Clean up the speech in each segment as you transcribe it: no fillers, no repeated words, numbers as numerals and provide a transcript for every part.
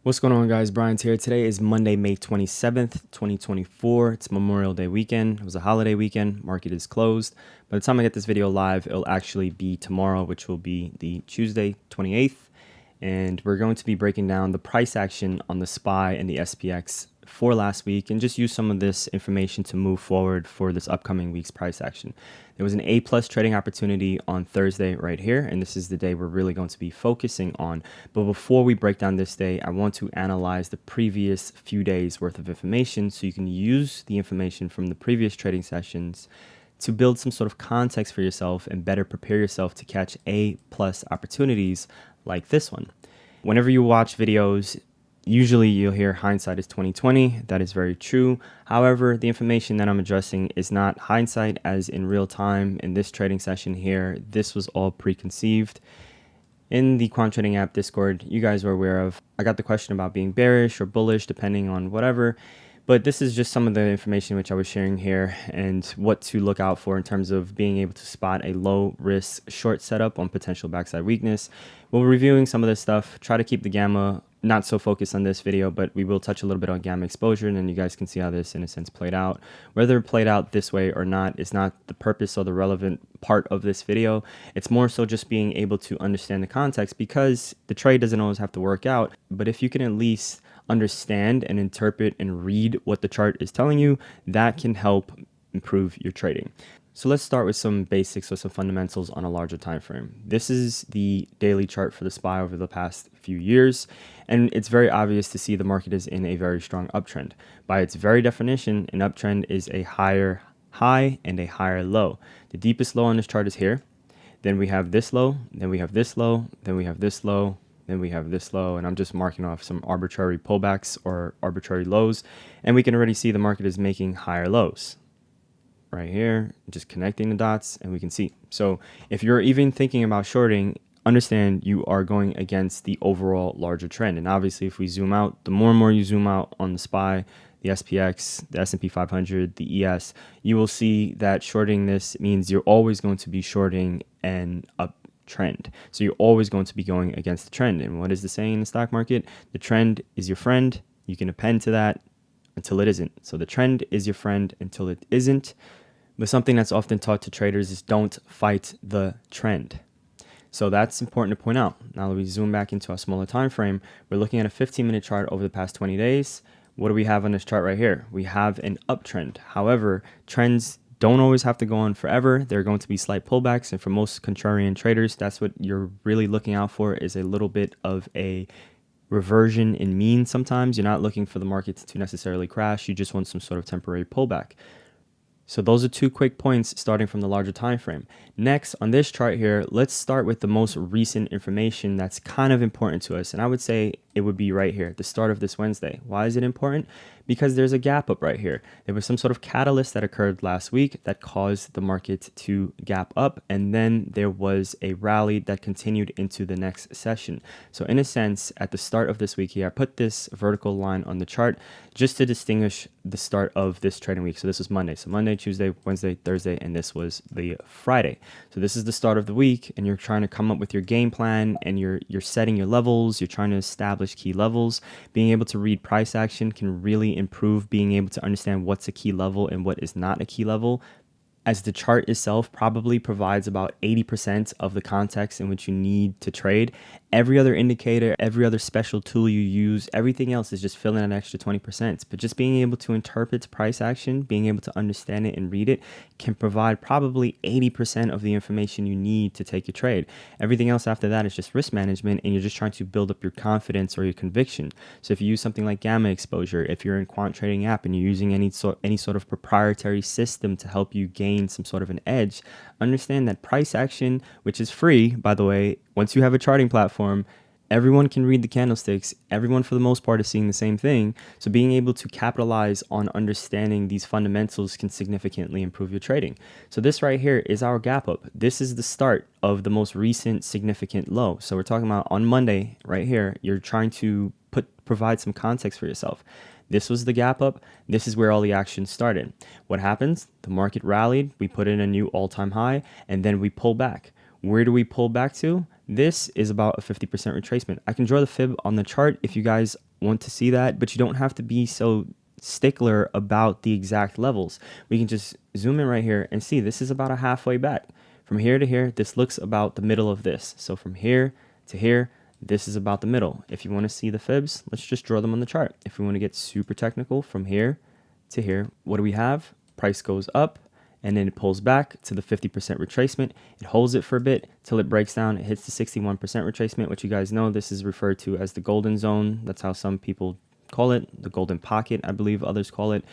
What's going on, guys? Brian's here. Today is Monday, May 27th, 2024. It's Memorial Day weekend. It was a holiday weekend. Market is closed. By the time I get this video live, it'll actually be tomorrow, which will be the Tuesday, 28th. And we're going to be breaking down the price action on the SPY and the SPX for last week and just use some of this information to move forward for this upcoming week's price action. There was an A+ trading opportunity on Thursday right here, and this is the day we're really going to be focusing on. But before we break down this day, I want to analyze the previous few days worth of information so you can use the information from the previous trading sessions to build some sort of context for yourself and better prepare yourself to catch A+ opportunities like this one. Whenever you watch videos, usually you'll hear hindsight is 2020. That is very true. However, the information that I'm addressing is not hindsight as in real time. In this trading session here, this was all preconceived. In the quant trading app Discord, you guys were aware of, I got the question about being bearish or bullish depending on whatever. But this is just some of the information which I was sharing here and what to look out for in terms of being able to spot a low risk short setup on potential backside weakness. We'll be reviewing some of this stuff, try to keep the gamma not so focused on this video, but we will touch a little bit on gamma exposure, and then you guys can see how this in a sense played out. Whether it played out this way or not is not the purpose or the relevant part of this video. It's more so just being able to understand the context, because the trade doesn't always have to work out, but if you can at least understand and interpret and read what the chart is telling you, that can help improve your trading. So let's start with some basics or some fundamentals on a larger time frame. This is the daily chart for the SPY over the past few years, and it's very obvious to see the market is in a very strong uptrend. By its very definition, an uptrend is a higher high and a higher low. The deepest low on this chart is here. Then we have this low, then we have this low, then we have this low, then we have this low, and I'm just marking off some arbitrary pullbacks or arbitrary lows, and we can already see the market is making higher lows right here, just connecting the dots, and we can see. So if you're even thinking about shorting, understand you are going against the overall larger trend. And obviously, if we zoom out, the more and more you zoom out on the SPY, the SPX, the S&P 500, the ES, you will see that shorting this means you're always going to be shorting an uptrend. So you're always going to be going against the trend. And what is the saying in the stock market? The trend is your friend. You can append to that until it isn't. So the trend is your friend until it isn't. But something that's often taught to traders is don't fight the trend. So that's important to point out. Now that we zoom back into a smaller time frame, we're looking at a 15-minute chart over the past 20 days. What do we have on this chart right here? We have an uptrend. However, trends don't always have to go on forever. There are going to be slight pullbacks, and for most contrarian traders, that's what you're really looking out for, is a little bit of a reversion in mean. Sometimes you're not looking for the market to necessarily crash. You just want some sort of temporary pullback. So those are two quick points starting from the larger time frame. Next, on this chart here, let's start with the most recent information that's kind of important to us. And I would say it would be right here at the start of this Wednesday. Why is it important? Because there's a gap up right here. There was some sort of catalyst that occurred last week that caused the market to gap up, and then there was a rally that continued into the next session. So in a sense, at the start of this week here, I put this vertical line on the chart just to distinguish the start of this trading week. So this was Monday. So Monday, Tuesday, Wednesday, Thursday, and this was the Friday. So this is the start of the week, and you're trying to come up with your game plan, and you're setting your levels. You're trying to establish key levels. Being able to read price action can really improve being able to understand what's a key level and what is not a key level, as the chart itself probably provides about 80% of the context in which you need to trade. Every other indicator, every other special tool you use, everything else is just filling an extra 20%. But just being able to interpret price action, being able to understand it and read it, can provide probably 80% of the information you need to take your trade. Everything else after that is just risk management, and you're just trying to build up your confidence or your conviction. So if you use something like gamma exposure, if you're in quant trading app and you're using any sort of proprietary system to help you gain some sort of an edge, understand that price action, which is free, by the way, once you have a charting platform, everyone can read the candlesticks. Everyone, for the most part, is seeing the same thing. So being able to capitalize on understanding these fundamentals can significantly improve your trading. So this right here is our gap up. This is the start of the most recent significant low. So we're talking about on Monday right here, you're trying to provide some context for yourself. This was the gap up. This is where all the action started. What happens? The market rallied. We put in a new all-time high, and then we pull back. Where do we pull back to? This is about a 50% retracement. I can draw the fib on the chart if you guys want to see that, but you don't have to be so stickler about the exact levels. We can just zoom in right here and see this is about a halfway back. From here to here, this looks about the middle of this. So from here to here, this is about the middle. If you want to see the fibs, let's just draw them on the chart. If we want to get super technical, from here to here, what do we have? Price goes up and then it pulls back to the 50% retracement. It holds it for a bit till it breaks down. It hits the 61% retracement, which you guys know this is referred to as the golden zone. That's how some people call it, the golden pocket, I believe others call it.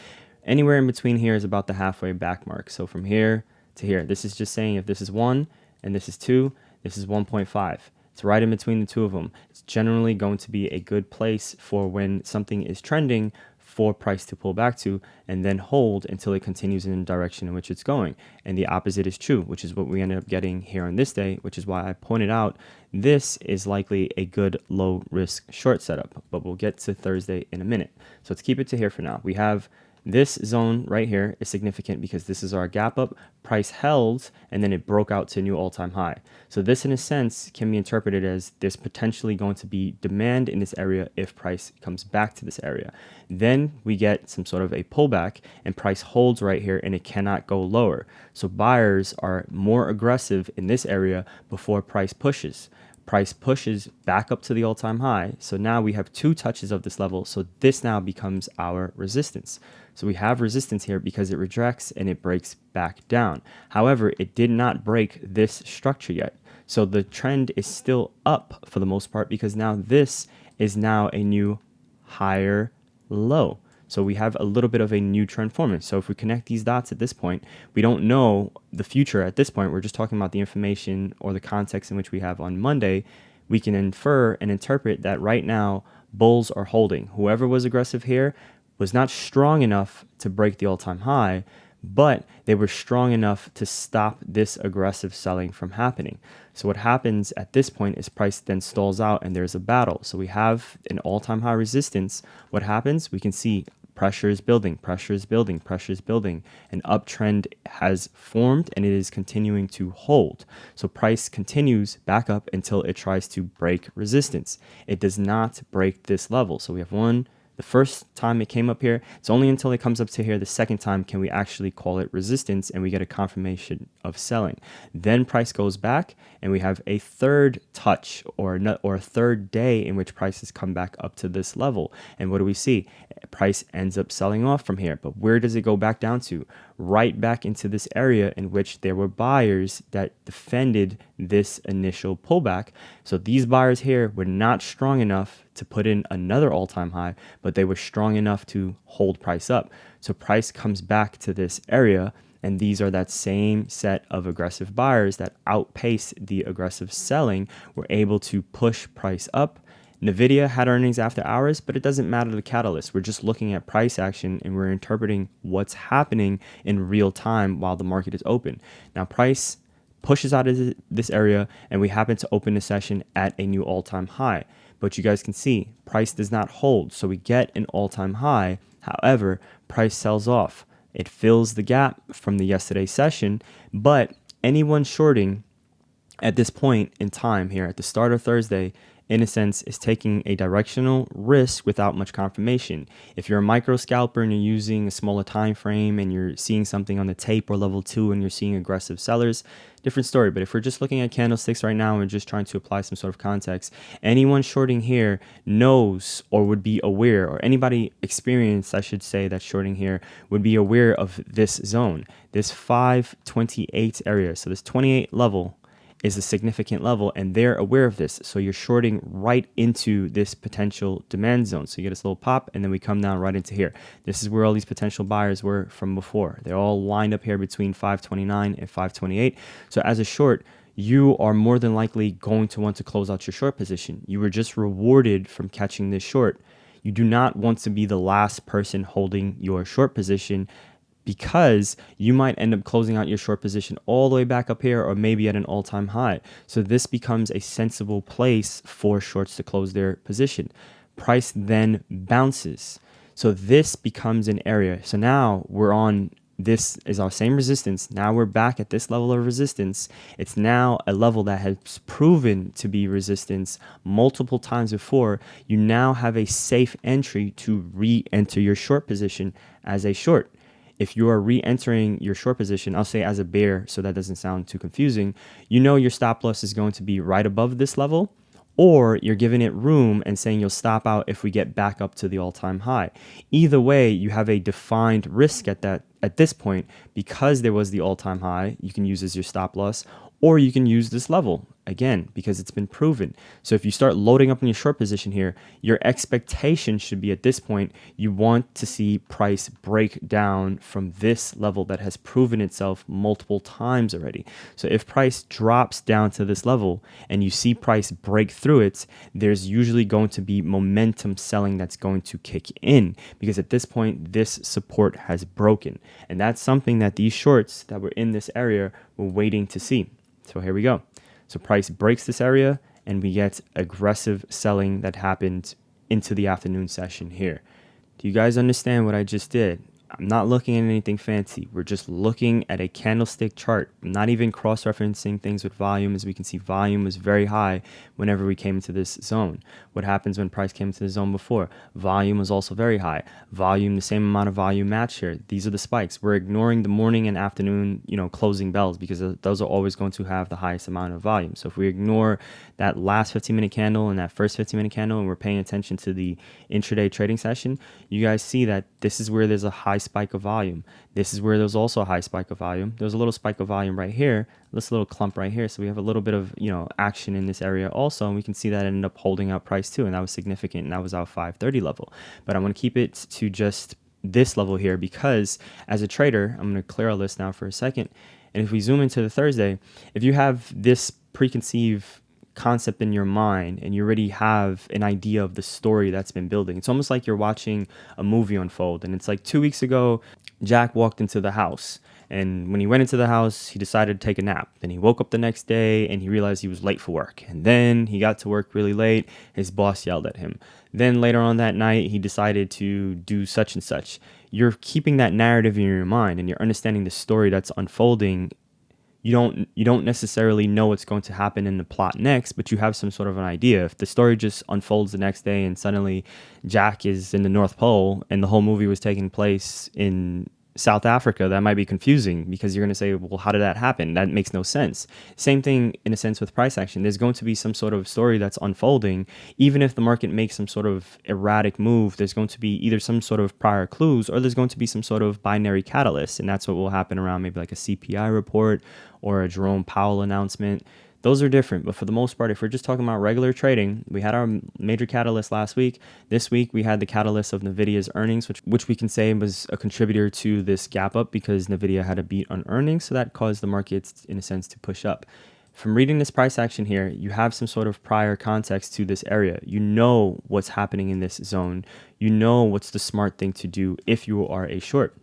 Anywhere in between here is about the halfway back mark. So from here to here, this is just saying if this is 1 and this is 2, this is 1.5. It's right in between the two of them. It's generally going to be a good place for when something is trending for price to pull back to and then hold until it continues in the direction in which it's going. And the opposite is true, which is what we ended up getting here on this day, which is why I pointed out this is likely a good low risk short setup, but we'll get to Thursday in a minute. So let's keep it to here for now. We have this zone right here is significant because this is our gap up, price held, and then it broke out to a new all-time high. So this in a sense can be interpreted as there's potentially going to be demand in this area if price comes back to this area. Then we get some sort of a pullback and price holds right here and it cannot go lower. So buyers are more aggressive in this area before price pushes. Price pushes back up to the all-time high. So now we have 2 touches of this level. So this now becomes our resistance. So we have resistance here because it rejects and it breaks back down. However, it did not break this structure yet. So the trend is still up for the most part because now this is now a new higher low. So we have a little bit of a new trend forming. So if we connect these dots at this point, we don't know the future at this point. We're just talking about the information or the context in which we have on Monday. We can infer and interpret that right now bulls are holding. Whoever was aggressive here was not strong enough to break the all-time high, but they were strong enough to stop this aggressive selling from happening. So what happens at this point is price then stalls out and there's a battle. So we have an all-time high resistance. What happens? We can see pressure is building, pressure is building, pressure is building. An uptrend has formed and it is continuing to hold. So price continues back up until it tries to break resistance. It does not break this level. So we have one. The first time it came up here, it's only until it comes up to here the second time can we actually call it resistance and we get a confirmation of selling. Then price goes back and we have a third touch or a third day in which prices come back up to this level. And what do we see? Price ends up selling off from here. But where does it go back down to? Right back into this area in which there were buyers that defended this initial pullback. So these buyers here were not strong enough to put in another all-time high, but they were strong enough to hold price up. So price comes back to this area, and these are that same set of aggressive buyers that outpace the aggressive selling, were able to push price up. NVIDIA had earnings after hours, but it doesn't matter the catalyst. We're just looking at price action and we're interpreting what's happening in real time while the market is open. Now, price pushes out of this area and we happen to open the session at a new all-time high. But you guys can see price does not hold. So we get an all-time high. However, price sells off. It fills the gap from the yesterday session, but anyone shorting at this point in time here at the start of Thursday, in a sense, is taking a directional risk without much confirmation. If you're a micro scalper and you're using a smaller time frame and you're seeing something on the tape or level 2 and you're seeing aggressive sellers, different story. But if we're just looking at candlesticks right now and just trying to apply some sort of context, anyone shorting here knows or would be aware, or anybody experienced, I should say, that shorting here would be aware of this zone, this 528 area. So this 28 level is a significant level, and they're aware of this. So you're shorting right into this potential demand zone. So you get this little pop, and then we come down right into here. This is where all these potential buyers were from before. They're all lined up here between 529 and 528. So as a short, you are more than likely going to want to close out your short position. You were just rewarded from catching this short. You do not want to be the last person holding your short position, because you might end up closing out your short position all the way back up here or maybe at an all-time high. So this becomes a sensible place for shorts to close their position. Price then bounces. So this becomes an area. So now we're on this is our same resistance. Now we're back at this level of resistance. It's now a level that has proven to be resistance multiple times before. You now have a safe entry to re-enter your short position as a short. If you are re-entering your short position, I'll say as a bear so that doesn't sound too confusing, you know your stop loss is going to be right above this level, or you're giving it room and saying you'll stop out if we get back up to the all-time high. Either way, you have a defined risk at this point because there was the all-time high you can use as your stop loss, or you can use this level again because it's been proven. So if you start loading up in your short position here, your expectation should be at this point, you want to see price break down from this level that has proven itself multiple times already. So if price drops down to this level and you see price break through it, there's usually going to be momentum selling that's going to kick in because at this point, this support has broken. And that's something that these shorts that were in this area were waiting to see. So here we go. So price breaks this area and we get aggressive selling that happened into the afternoon session here. Do you guys understand what I just did? I'm not looking at anything fancy. We're just looking at a candlestick chart. I'm not even cross-referencing things with volume. As we can see, volume was very high whenever we came into this zone. What happens when price came into the zone before? Volume was also very high. Volume, the same amount of volume match here. These are the spikes. We're ignoring the morning and afternoon, closing bells because those are always going to have the highest amount of volume. So if we ignore that last 15-minute candle and that first 15-minute candle and we're paying attention to the intraday trading session, you guys see that this is where there's a high spike of volume. This is where there's also a high spike of volume. There's a little spike of volume right here, this little clump right here. So we have a little bit of, action in this area also, and we can see that ended up holding out price too, and that was significant, and that was our 530 level. But I'm going to keep it to just this level here because as a trader, I'm going to clear our list now for a second. And if we zoom into the Thursday, if you have this preconceived concept in your mind and you already have an idea of the story that's been building, it's almost like you're watching a movie unfold. And it's like 2 weeks ago, Jack walked into the house, and when he went into the house, he decided to take a nap. Then he woke up the next day and he realized he was late for work, and then he got to work really late. His boss yelled at him. Then later on that night, he decided to do such and such. You're keeping that narrative in your mind and you're understanding the story that's unfolding. You don't necessarily know what's going to happen in the plot next, but you have some sort of an idea. If the story just unfolds the next day and suddenly Jack is in the North Pole and the whole movie was taking place in South Africa, that might be confusing because you're going to say, well, how did that happen? That makes no sense. Same thing in a sense with price action. There's going to be some sort of story that's unfolding. Even if the market makes some sort of erratic move, there's going to be either some sort of prior clues or there's going to be some sort of binary catalyst. And that's what will happen around maybe like a CPI report or a Jerome Powell announcement. Those are different, but for the most part, if we're just talking about regular trading, we had our major catalyst last week. This week, we had the catalyst of NVIDIA's earnings, which we can say was a contributor to this gap up because NVIDIA had a beat on earnings, so that caused the markets, in a sense, to push up. From reading this price action here, you have some sort of prior context to this area. You know what's happening in this zone. You know what's the smart thing to do if you are a short.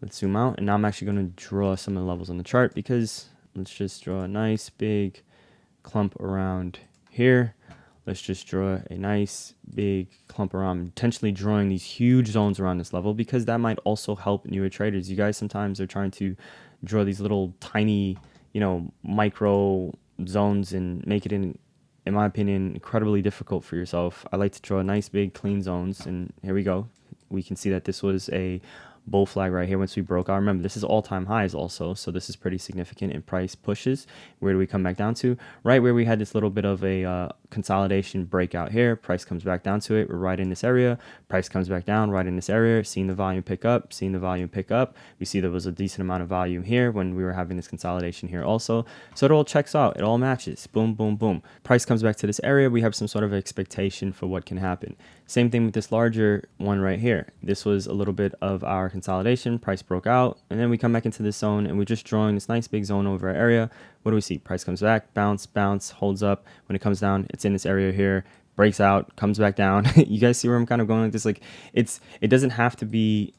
Let's zoom out, and now I'm actually going to draw some of the levels on the chart because let's just draw a nice big clump around here. Let's just draw a nice big clump around, intentionally drawing these huge zones around this level because that might also help newer traders. You guys sometimes are trying to draw these little tiny, micro zones and make it, in my opinion, incredibly difficult for yourself. I like to draw nice big clean zones, and here we go. We can see that this was a bull flag right here once we broke out. Remember, this is all-time highs also, so this is pretty significant in price pushes. Where do we come back down to? Right where we had this little bit of a consolidation breakout here. Price comes back down to it. We're right in this area. Price comes back down right in this area. Seeing the volume pick up, seeing the volume pick up. We see there was a decent amount of volume here when we were having this consolidation here also. So it all checks out. It all matches. Boom, boom, boom. Price comes back to this area. We have some sort of expectation for what can happen. Same thing with this larger one right here. This was a little bit of our consolidation. Price broke out, and then we come back into this zone, and we're just drawing this nice big zone over our area. What do we see? Price comes back, bounce, holds up. When it comes down, it's in this area here, breaks out, comes back down. You guys see where I'm kind of going like this? Like it doesn't have to be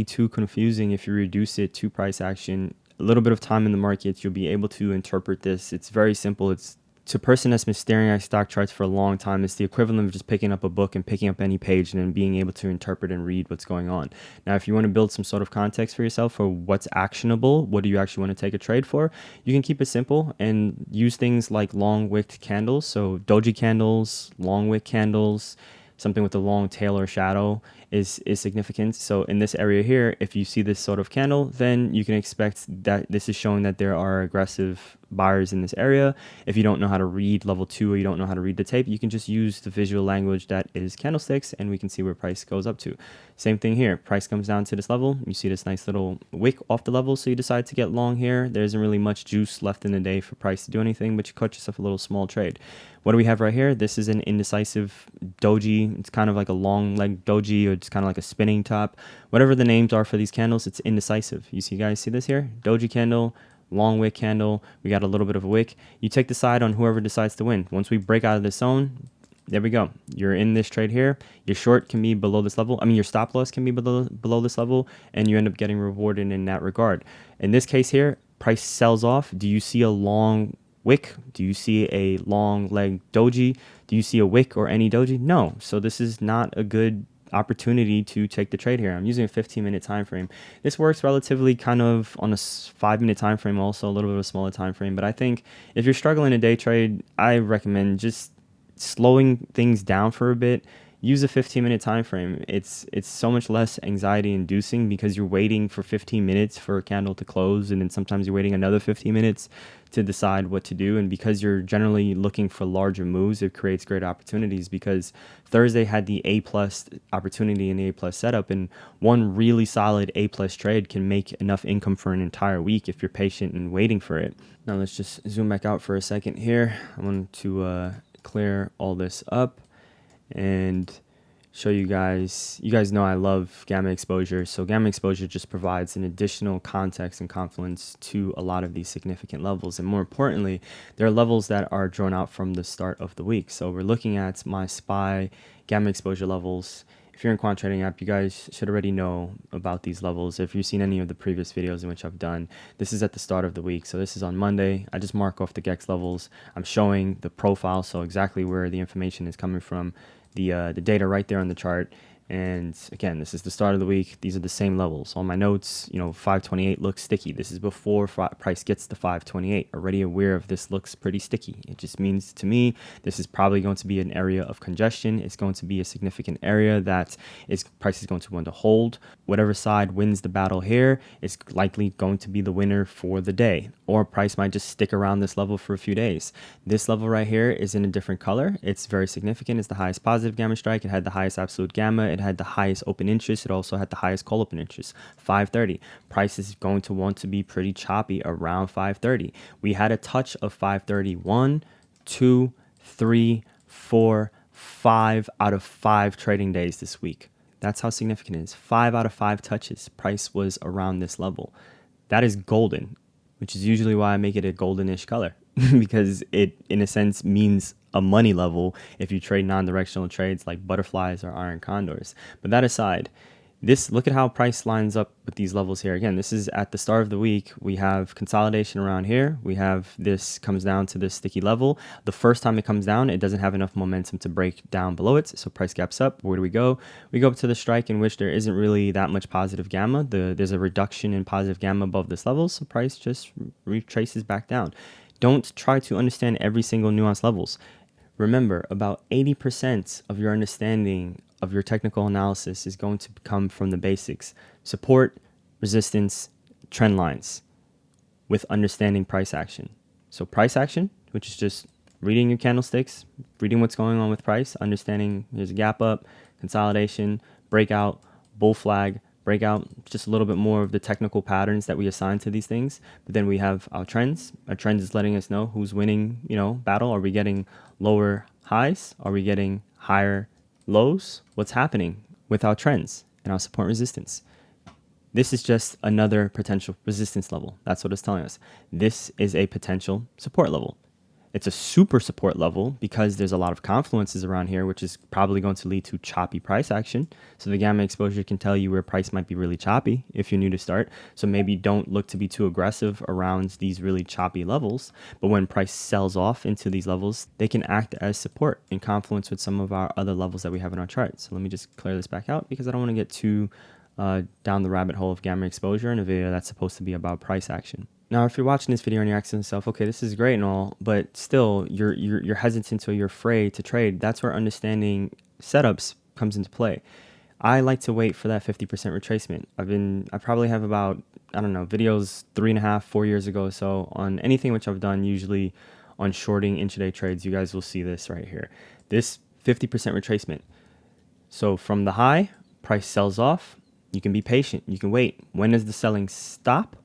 too confusing if you reduce it to price action. A little bit of time in the markets, you'll be able to interpret this. It's very simple. It's to a person that's been staring at stock charts for a long time, it's the equivalent of just picking up a book and picking up any page and then being able to interpret and read what's going on. Now, if you want to build some sort of context for yourself for what's actionable, what do you actually want to take a trade for, you can keep it simple and use things like long wicked candles. So doji candles, long wick candles, something with a long tail or shadow is significant. So in this area here, if you see this sort of candle, then you can expect that this is showing that there are aggressive buyers in this area. If you don't know how to read level 2 or you don't know how to read the tape, you can just use the visual language that is candlesticks and we can see where price goes up to. Same thing here, price comes down to this level, you see this nice little wick off the level, so you decide to get long here. There isn't really much juice left in the day for price to do anything, but you cut yourself a little small trade. What do we have right here? This is an indecisive doji. It's kind of like a long leg doji, or it's kind of like a spinning top. Whatever the names are for these candles, it's indecisive. You guys see this here? Doji candle, long wick candle. We got a little bit of a wick. You take the side on whoever decides to win. Once we break out of this zone, there we go. You're in this trade here. Your short can be below this level. I mean, your stop loss can be below this level, and you end up getting rewarded in that regard. In this case here, price sells off. Do you see a long wick? Do you see a long leg doji? Do you see a wick or any doji? No. So this is not a good opportunity to take the trade here. I'm using a 15-minute time frame. This works relatively kind of on a 5-minute time frame, also a little bit of a smaller time frame. But I think if you're struggling a day trade, I recommend just slowing things down for a bit. Use a 15-minute time frame. It's so much less anxiety inducing because you're waiting for 15 minutes for a candle to close, and then sometimes you're waiting another 15 minutes to decide what to do. And because you're generally looking for larger moves, it creates great opportunities, because Thursday had the A+ opportunity and the A+ setup, and one really solid A+ trade can make enough income for an entire week if you're patient and waiting for it. Now let's just zoom back out for a second here. I want to clear all this up and show you guys know I love gamma exposure. So gamma exposure just provides an additional context and confluence to a lot of these significant levels. And more importantly, there are levels that are drawn out from the start of the week. So we're looking at my SPY gamma exposure levels. If you're in Quant Trading app, you guys should already know about these levels. If you've seen any of the previous videos in which I've done, this is at the start of the week. So this is on Monday. I just mark off the GEX levels. I'm showing the profile, so exactly where the information is coming from. The data right there on the chart. And again, this is the start of the week. These are the same levels. On my notes, 528 looks sticky. This is before price gets to 528. Already aware of this looks pretty sticky. It just means to me, this is probably going to be an area of congestion. It's going to be a significant area that price is going to want to hold. Whatever side wins the battle here is likely going to be the winner for the day. Or price might just stick around this level for a few days. This level right here is in a different color. It's very significant. It's the highest positive gamma strike. It had the highest absolute gamma. It had the highest open interest. It also had the highest call open interest, 530. Price is going to want to be pretty choppy around 530. We had a touch of 531, 2, 3, 4, 5 out of 5 trading days this week. That's how significant it is. 5 out of 5 touches. Price was around this level. That is golden, which is usually why I make it a goldenish color because it, in a sense, means a money level if you trade non-directional trades like butterflies or iron condors. But that aside, look at how price lines up with these levels here. Again, this is at the start of the week. We have consolidation around here. We have this comes down to this sticky level. The first time it comes down, it doesn't have enough momentum to break down below it. So price gaps up. Where do we go? We go up to the strike in which there isn't really that much positive gamma. There's a reduction in positive gamma above this level. So price just retraces back down. Don't try to understand every single nuance levels. Remember, about 80% of your understanding of your technical analysis is going to come from the basics: support, resistance, trend lines, with understanding price action. So price action, which is just reading your candlesticks, reading what's going on with price, understanding there's a gap up, consolidation, breakout, bull flag, breakout, just a little bit more of the technical patterns that we assign to these things. But then we have our trends. Our trends is letting us know who's winning, battle. Are we getting lower highs? Are we getting higher lows? What's happening with our trends and our support resistance? This is just another potential resistance level. That's what it's telling us. This is a potential support level. It's a super support level because there's a lot of confluences around here, which is probably going to lead to choppy price action. So the gamma exposure can tell you where price might be really choppy if you're new to start. So maybe don't look to be too aggressive around these really choppy levels. But when price sells off into these levels, they can act as support in confluence with some of our other levels that we have in our chart. So let me just clear this back out because I don't want to get too down the rabbit hole of gamma exposure in a video that's supposed to be about price action. Now, if you're watching this video and you're asking yourself, okay, this is great and all, but still you're hesitant or you're afraid to trade, that's where understanding setups comes into play. I like to wait for that 50% retracement. I probably have about, I don't know, videos 3.5, 4 years ago or so on anything which I've done, usually on shorting intraday trades. You guys will see this right here. This 50% retracement. So from the high, price sells off. You can be patient. You can wait. When does the selling stop?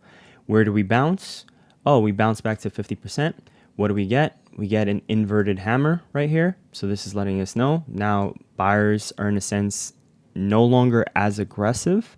Where do we bounce? Oh, we bounce back to 50%. What do we get? We get an inverted hammer right here. So this is letting us know now buyers are in a sense no longer as aggressive.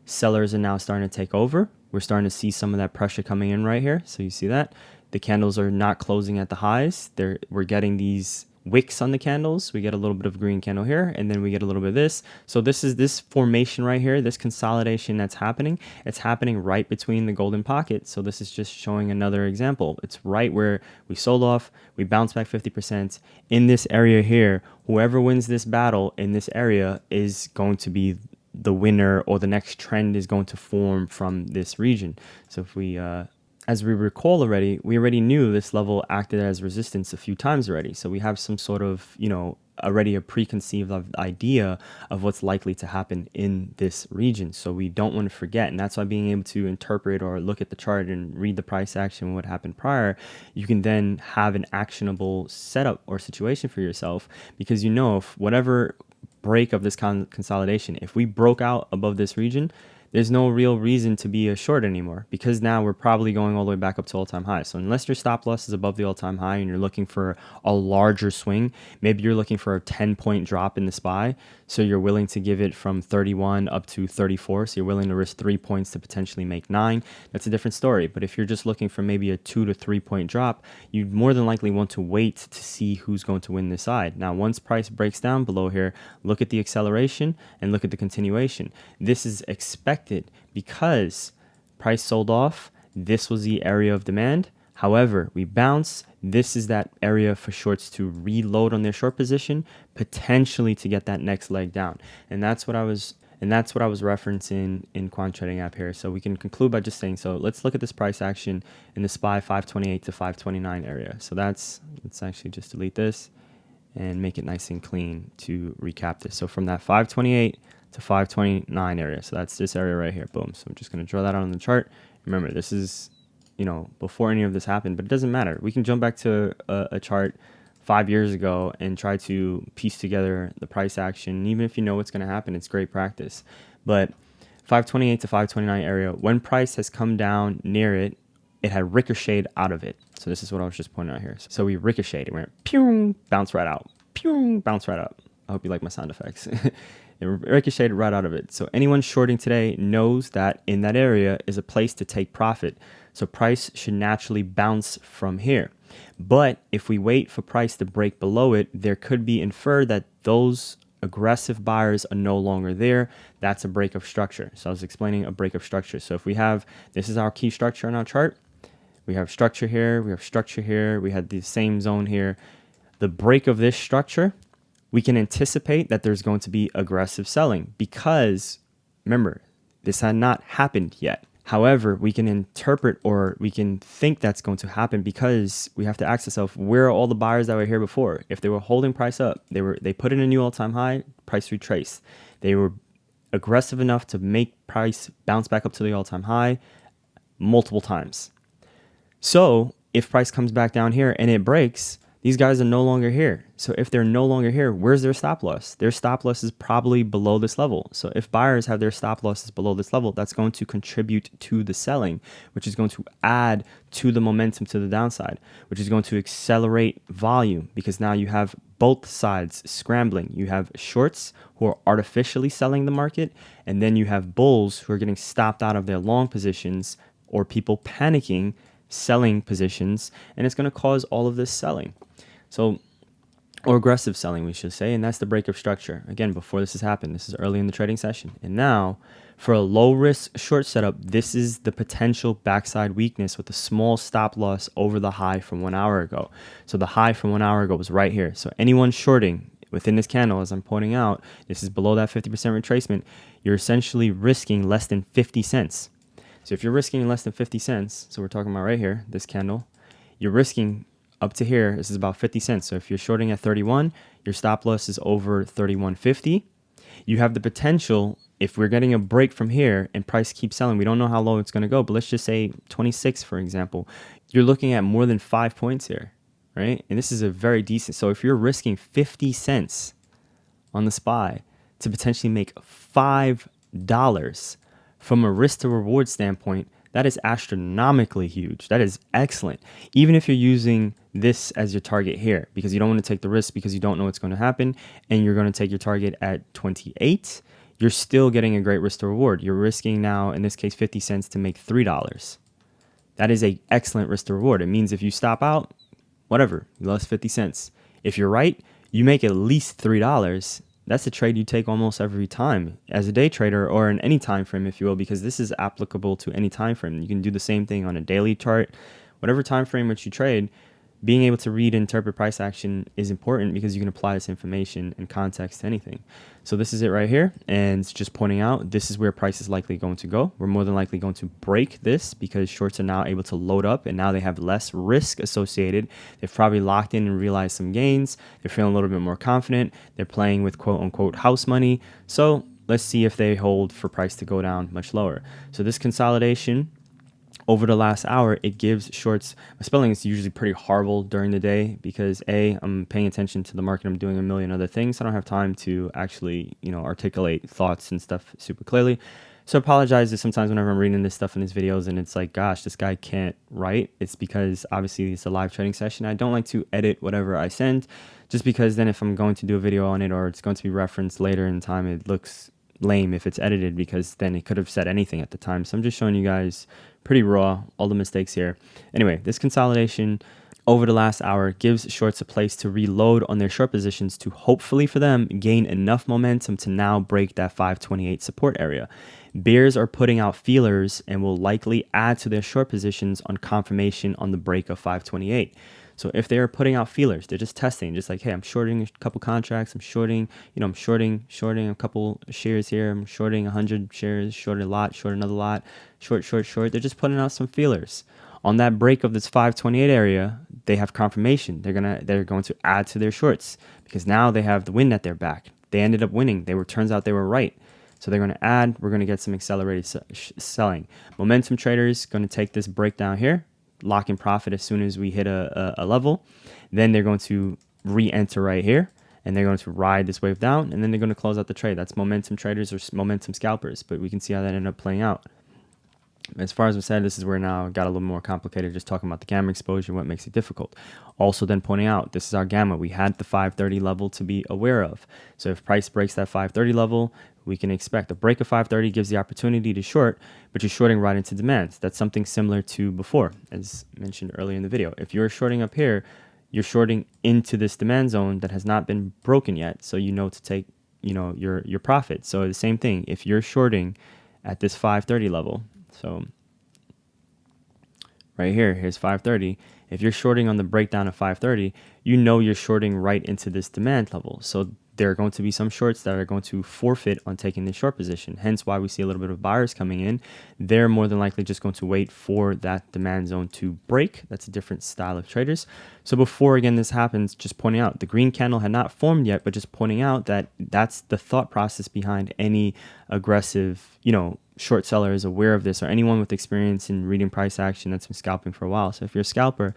Sellers are now starting to take over. We're starting to see some of that pressure coming in right here. So you see that the candles are not closing at the highs. We're getting these wicks on the candles. We get a little bit of green candle here, and then we get a little bit of this. So this is this formation right here, this consolidation that's happening. It's happening right between the golden pocket. So this is just showing another example. It's right where we sold off, we bounce back 50%. In this area here, whoever wins this battle in this area is going to be the winner, or the next trend is going to form from this region. So if we as we recall already, we already knew this level acted as resistance a few times already. So we have some sort of, already a preconceived idea of what's likely to happen in this region. So we don't want to forget. And that's why being able to interpret or look at the chart and read the price action, what happened prior, you can then have an actionable setup or situation for yourself, because if whatever break of this consolidation, if we broke out above this region, there's no real reason to be a short anymore, because now we're probably going all the way back up to all-time high. So unless your stop loss is above the all-time high and you're looking for a larger swing, maybe you're looking for a 10-point drop in the SPY, so you're willing to give it from 31 up to 34, so you're willing to risk 3 points to potentially make 9, that's a different story. But if you're just looking for maybe a 2 to 3 point drop, you more than likely want to wait to see who's going to win this side. Now, once price breaks down below here, look at the acceleration and look at the continuation. This is expected because price sold off. This was the area of demand. However, we bounce. This is that area for shorts to reload on their short position, potentially to get that next leg down. And that's what I was referencing in Quant Trading app here. So we can conclude by just saying, so let's look at this price action in the SPY 528 to 529 area. So let's actually just delete this and make it nice and clean to recap this. So from that 528 to 529 area. So that's this area right here. Boom. So I'm just going to draw that out on the chart. Remember, this is, before any of this happened, but it doesn't matter. We can jump back to a chart 5 years ago and try to piece together the price action. Even if you know what's going to happen, it's great practice. But 528 to 529 area, when price has come down near it, it had ricocheted out of it. So this is what I was just pointing out here. So we ricocheted. It went pew, bounce right out. Pew, bounce right up. I hope you like my sound effects. It ricocheted right out of it. So anyone shorting today knows that in that area is a place to take profit. So price should naturally bounce from here. But if we wait for price to break below it, there could be inferred that those aggressive buyers are no longer there. That's a break of structure. So I was explaining a break of structure. So if we have, this is our key structure in our chart. We have structure here. We have structure here. We had the same zone here. The break of this structure, we can anticipate that there's going to be aggressive selling because, remember, this had not happened yet. However, we can interpret or we can think that's going to happen because we have to ask ourselves, where are all the buyers that were here before? If they were holding price up, they put in a new all-time high, price retraced. They were aggressive enough to make price bounce back up to the all-time high multiple times. So if price comes back down here and it breaks, these guys are no longer here. So if they're no longer here, where's their stop loss? Their stop loss is probably below this level. So if buyers have their stop losses below this level, that's going to contribute to the selling, which is going to add to the momentum to the downside, which is going to accelerate volume because now you have both sides scrambling. You have shorts who are artificially selling the market, and then you have bulls who are getting stopped out of their long positions or people panicking, selling positions, and it's going to cause all of this selling. So, or aggressive selling, we should say, and that's the breakup structure. Again, before this has happened, this is early in the trading session. And now, for a low risk short setup, this is the potential backside weakness with a small stop loss over the high from 1 hour ago. So the high from 1 hour ago was right here. So anyone shorting within this candle, as I'm pointing out, this is below that 50% retracement, you're essentially risking less than 50 cents. So if you're risking less than 50 cents, so we're talking about right here, this candle, you're risking up to here, this is about 50 cents. So if you're shorting at 31, your stop loss is over 31.50. You have the potential, if we're getting a break from here and price keeps selling, we don't know how low it's going to go, but let's just say 26, for example, you're looking at more than 5 points here, right? And this is a very decent. So if you're risking 50 cents on the SPY to potentially make $5 from a risk to reward standpoint, that is astronomically huge. That is excellent. Even if you're using this as your target here, because you don't want to take the risk because you don't know what's going to happen, and you're going to take your target at 28, you're still getting a great risk to reward. You're risking now, in this case, 50 cents to make $3. That is an excellent risk to reward. It means if you stop out, whatever, you lost 50 cents. If you're right, you make at least $3. That's a trade you take almost every time as a day trader, or in any time frame, if you will, because this is applicable to any time frame. You can do the same thing on a daily chart, whatever time frame which you trade. Being able to read and interpret price action is important because you can apply this information and context to anything. So this is it right here, and it's just pointing out this is where price is likely going to go. We're more than likely going to break this because shorts are now able to load up, and now they have less risk associated. They've probably locked in and realized some gains. They're feeling a little bit more confident. They're playing with quote unquote house money. So let's see if they hold for price to go down much lower. So this consolidation over the last hour, it gives shorts. My spelling is usually pretty horrible during the day because I'm paying attention to the market. I'm doing a million other things. I don't have time to actually, articulate thoughts and stuff super clearly. So I apologize if sometimes whenever I'm reading this stuff in these videos and it's like, gosh, this guy can't write. It's because obviously it's a live trading session. I don't like to edit whatever I send, just because then if I'm going to do a video on it or it's going to be referenced later in time, it looks lame if it's edited, because then it could have said anything at the time. So I'm just showing you guys pretty raw all the mistakes here. Anyway, this consolidation over the last hour gives shorts a place to reload on their short positions to hopefully for them gain enough momentum to now break that 528 support area. Bears are putting out feelers and will likely add to their short positions on confirmation on the break of 528. So if they are putting out feelers, they're just testing, just like, hey, I'm shorting a couple contracts, I'm shorting a couple shares here, I'm shorting 100 shares, short a lot, short another lot, short. They're just putting out some feelers. On that break of this 528 area, they have confirmation. They're going to add to their shorts because now they have the wind at their back. They ended up winning. Turns out they were right. So they're going to add. We're going to get some accelerated selling. Momentum traders going to take this breakdown here, lock in profit as soon as we hit a level. Then they're going to re-enter right here, and they're going to ride this wave down, and then they're going to close out the trade. That's momentum traders or momentum scalpers, but we can see how that ended up playing out. As far as we said, this is where now it got a little more complicated, just talking about the gamma exposure, what makes it difficult. Also then pointing out, this is our gamma. We had the 530 level to be aware of. So if price breaks that 530 level, we can expect a break of 530 gives the opportunity to short, but you're shorting right into demand. That's something similar to before, as mentioned earlier in the video. If you're shorting up here, you're shorting into this demand zone that has not been broken yet, so you know to take your profit. So the same thing, if you're shorting at this 530 level, so right here's 530. If you're shorting on the breakdown of 530, you know you're shorting right into this demand level. So there are going to be some shorts that are going to forfeit on taking the short position. Hence why we see a little bit of buyers coming in. They're more than likely just going to wait for that demand zone to break. That's a different style of traders. So before, again, this happens, just pointing out the green candle had not formed yet, but just pointing out that that's the thought process behind any aggressive, short seller is aware of this, or anyone with experience in reading price action that's been scalping for a while. So if you're a scalper,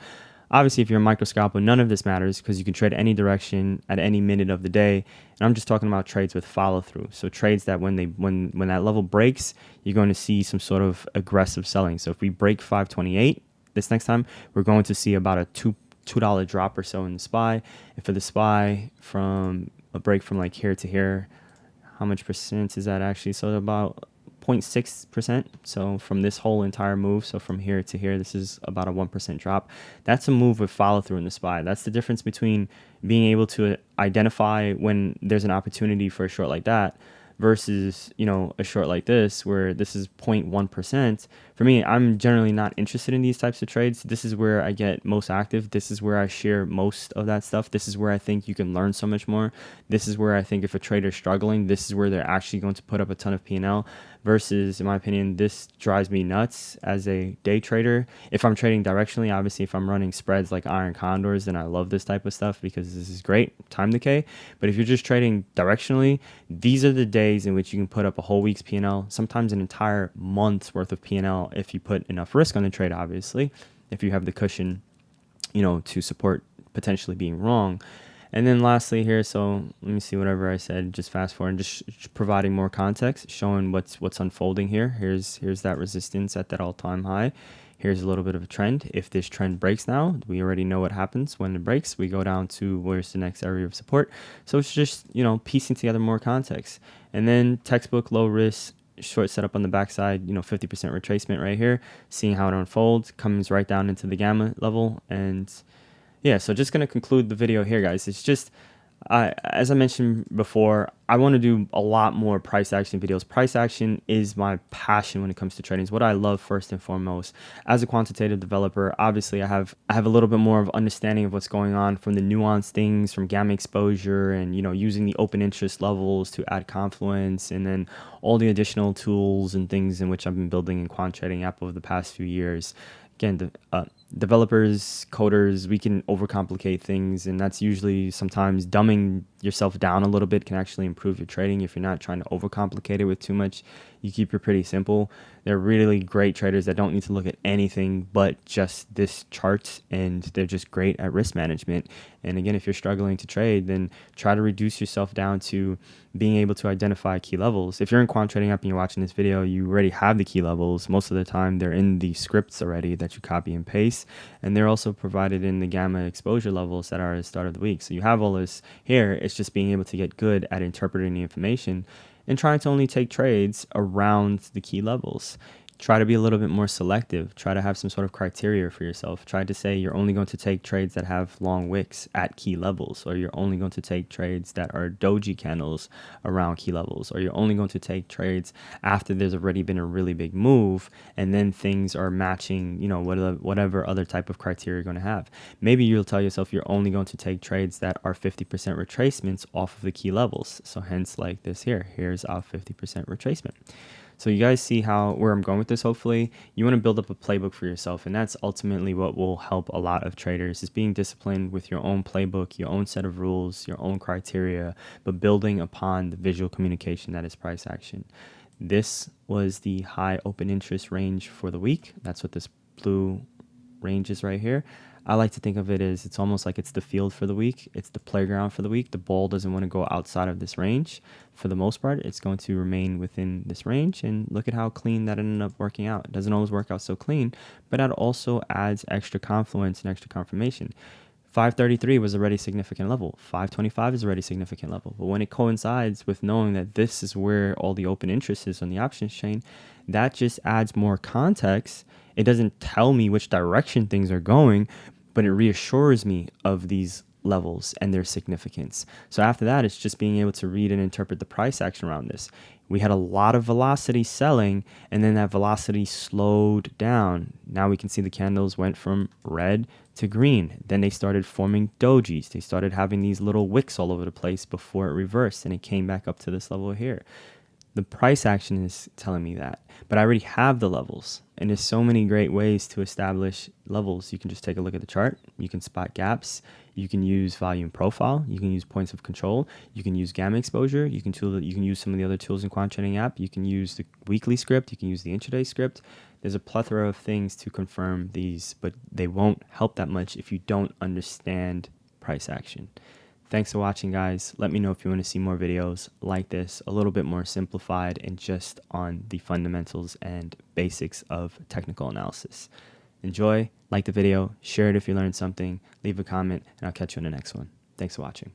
obviously if you're a micro scalper, none of this matters because you can trade any direction at any minute of the day. And I'm just talking about trades with follow through. So trades that when that level breaks, you're going to see some sort of aggressive selling. So if we break 528 this next time, we're going to see about a $2 drop or so in the SPY. And for the SPY, from a break from like here to here, how much percent is that actually? So about 0.6%. So from this whole entire move, so from here to here, this is about a 1% drop. That's a move with follow through in the SPY. That's the difference between being able to identify when there's an opportunity for a short like that versus, you know, a short like this where this is 0.1%. For me, I'm generally not interested in these types of trades. This is where I get most active. This is where I share most of that stuff. This is where I think you can learn so much more. This is where I think if a trader is struggling, this is where they're actually going to put up a ton of P&L versus, in my opinion, this drives me nuts as a day trader. If I'm trading directionally, obviously if I'm running spreads like iron condors, then I love this type of stuff because this is great time decay. But if you're just trading directionally, these are the days in which you can put up a whole week's P&L, sometimes an entire month's worth of P&L if you put enough risk on the trade, obviously, if you have the cushion, you know, to support potentially being wrong. And then lastly here, so let me see whatever I said, just fast forward and just providing more context, showing what's unfolding here. Here's that resistance at that all-time high. Here's a little bit of a trend. If this trend breaks now, we already know what happens when it breaks. We go down to where's the next area of support. So it's just, you know, piecing together more context. And then textbook low risk, short setup on the backside, you know, 50% retracement right here, seeing how it unfolds, comes right down into the gamma level. And yeah, so just going to conclude the video here, guys. It's just, as I mentioned before, I want to do a lot more price action videos. Price action is my passion when it comes to trading. It's what I love first and foremost. As a quantitative developer, obviously I have a little bit more of understanding of what's going on from the nuanced things, from gamma exposure and, you know, using the open interest levels to add confluence, and then all the additional tools and things in which I've been building in quant trading app over the past few years. Again, developers, coders, we can overcomplicate things, and that's usually sometimes dumbing yourself down a little bit can actually improve your trading. If you're not trying to overcomplicate it with too much, you keep it pretty simple. They're really great traders that don't need to look at anything but just this chart, and they're just great at risk management. And again, if you're struggling to trade, then try to reduce yourself down to being able to identify key levels. If you're in quant trading app and you're watching this video, you already have the key levels. Most of the time they're in the scripts already that you copy and paste, and they're also provided in the gamma exposure levels that are at the start of the week. So you have all this here. It's just being able to get good at interpreting the information and trying to only take trades around the key levels. Try to be a little bit more selective. Try to have some sort of criteria for yourself. Try to say you're only going to take trades that have long wicks at key levels, or you're only going to take trades that are doji candles around key levels, or you're only going to take trades after there's already been a really big move and then things are matching, you know, whatever other type of criteria you're going to have. Maybe you'll tell yourself you're only going to take trades that are 50% retracements off of the key levels. So hence like this here, here's our 50% retracement. So you guys see where I'm going with this. Hopefully you want to build up a playbook for yourself, and that's ultimately what will help a lot of traders, is being disciplined with your own playbook, your own set of rules, your own criteria, but building upon the visual communication that is price action. This was the high open interest range for the week. That's what this blue range is right here. I like to think of it as it's almost like it's the field for the week. It's the playground for the week. The ball doesn't want to go outside of this range. For the most part, it's going to remain within this range. And look at how clean that ended up working out. It doesn't always work out so clean, but that also adds extra confluence and extra confirmation. 533 was already a significant level. 525 is already a significant level. But when it coincides with knowing that this is where all the open interest is on the options chain, that just adds more context. It doesn't tell me which direction things are going, but it reassures me of these levels and their significance. So after that, it's just being able to read and interpret the price action around this. We had a lot of velocity selling, and then that velocity slowed down. Now we can see the candles went from red to green. Then they started forming dojis. They started having these little wicks all over the place before it reversed, and it came back up to this level here. The price action is telling me that, but I already have the levels, and there's so many great ways to establish levels. You can just take a look at the chart. You can spot gaps. You can use volume profile. You can use points of control. You can use gamma exposure. You can use some of the other tools in quant trading app. You can use the weekly script. You can use the intraday script. There's a plethora of things to confirm these, but they won't help that much if you don't understand price action. Thanks for watching, guys. Let me know if you want to see more videos like this, a little bit more simplified and just on the fundamentals and basics of technical analysis. Enjoy, like the video, share it if you learned something, leave a comment, and I'll catch you in the next one. Thanks for watching.